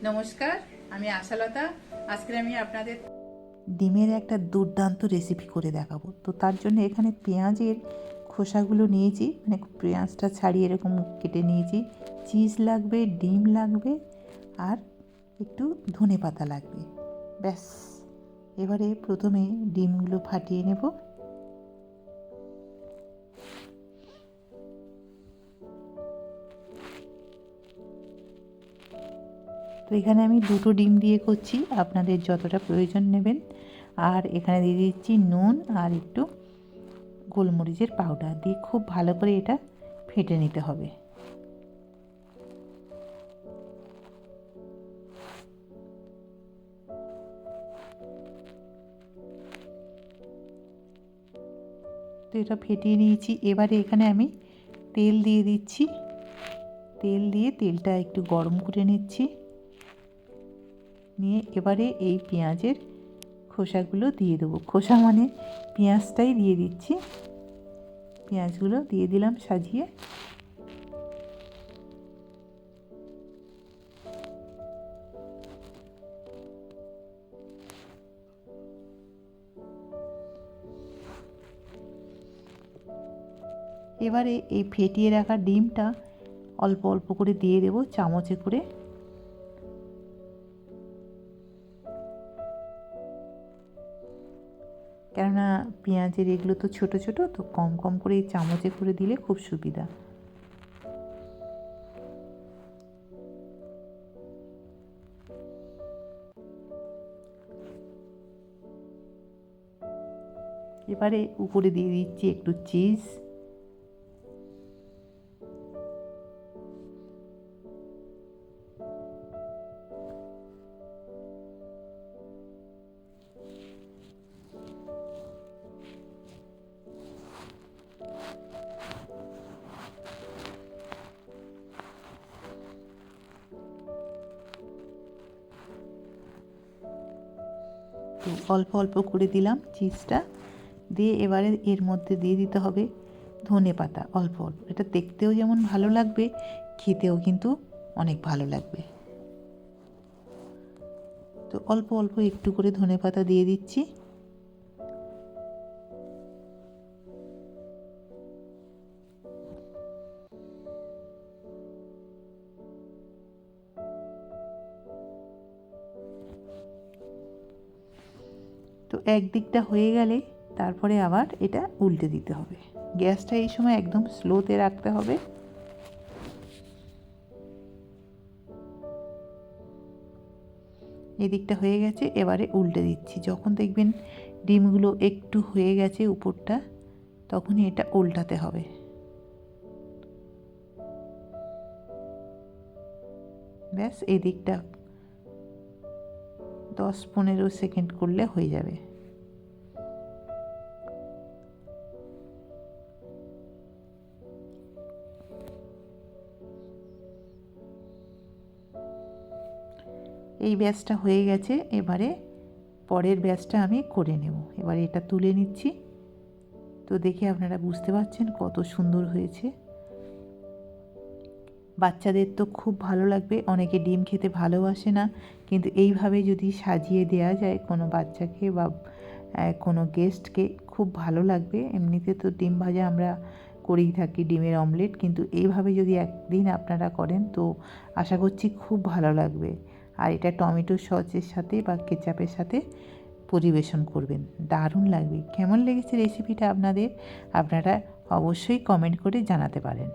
নমস্কার, আমি আশালতা। আজকে আমি আপনাদের ডিমের একটা দুর্দান্ত রেসিপি করে দেখাবো। তো তার জন্য এখানে পেঁয়াজের খোসাগুলো নিয়েছি, মানে পেঁয়াজটা ছাড়িয়ে এরকম কেটে নিয়েছি। চিজ লাগবে, ডিম লাগবে, আর একটু ধনেপাতা লাগবে। ব্যাস, এবারে প্রথমে ডিমগুলো ফাটিয়ে নেব। তো এখানে আমি 2টো ডিম দিয়ে করছি, আপনাদের যতটা প্রয়োজন নেবেন। আর এখানে দিয়ে দিচ্ছি নুন আর একটু গোলমরিচের পাউডার দিয়ে খুব ভালো করে এটা ফেটে নিতে হবে। তো এটা ফেটিয়ে নিয়েছি। এবারে এখানে আমি তেল দিয়ে দিচ্ছি। তেল দিয়ে তেলটা একটু গরম করে নিচ্ছি। নিয়ে এবারে এই পেঁয়াজের খোসাগুলো দিয়ে দেবো। খোসা মানে পেঁয়াজটাই দিয়ে দিচ্ছি। পেঁয়াজগুলো দিয়ে দিলাম সাজিয়ে। এবারে এই ফেটিয়ে রাখা ডিমটা অল্প অল্প করে দিয়ে দেবো চামচে করে। কেননা পেঁয়াজের এগুলো তো ছোট ছোট, তো কম কম করে এই চামচে করে দিলে খুব সুবিধা। এবারে উপরে দিয়ে দিচ্ছি একটু চিজ। তো অল্প অল্প করে দিলাম চিজটা দিয়ে। এবারে এর মধ্যে দিয়ে দিতে হবে ধনেপাতা অল্প অল্প। এটা দেখতেও যেমন ভালো লাগবে, খেতেও কিন্তু অনেক ভালো লাগবে। তো অল্প অল্প একটু করে ধনেপাতা দিয়ে দিচ্ছি। তো একদিকটা হয়ে গেলে তারপরে আবার এটা উল্টে দিতে হবে। গ্যাসটা এই সময় একদম স্লোতে রাখতে হবে। এদিকটা হয়ে গেছে, এবারে উল্টে দিচ্ছি। যখন দেখবেন ডিমগুলো একটু হয়ে গেছে উপরটা, তখনই এটা উল্টাতে হবে। ব্যাস, এদিকটা 10-15 সেকেন্ড করলে হয়ে যাবে। এই ব্যাচটা হয়ে গেছে। এবারে পরের ব্যাচটা আমি করে নেব। এবারে এটা তুলে নিচ্ছি। তো দেখে আপনারা বুঝতে পারছেন কত সুন্দর হয়েছে। বাচ্চাদের তো খুব ভালো লাগবে। অনেকে ডিম খেতে ভালোবাসে না, কিন্তু এইভাবে যদি সাজিয়ে দেওয়া যায় কোনো বাচ্চাকে বা কোনো গেস্টকে, খুব ভালো লাগবে। এমনিতে তো ডিম ভাজা আমরা করেই থাকি, ডিমের অমলেট, কিন্তু এইভাবে যদি একদিন আপনারা করেন তো আশা করছি খুব ভালো লাগবে। আর এটা টমেটো সসের সাথে বা কেচাপের সাথে পরিবেশন করবেন, দারুণ লাগবে। কেমন লেগেছে রেসিপিটা আপনাদের, আপনারা অবশ্যই কমেন্ট করে জানাতে পারেন।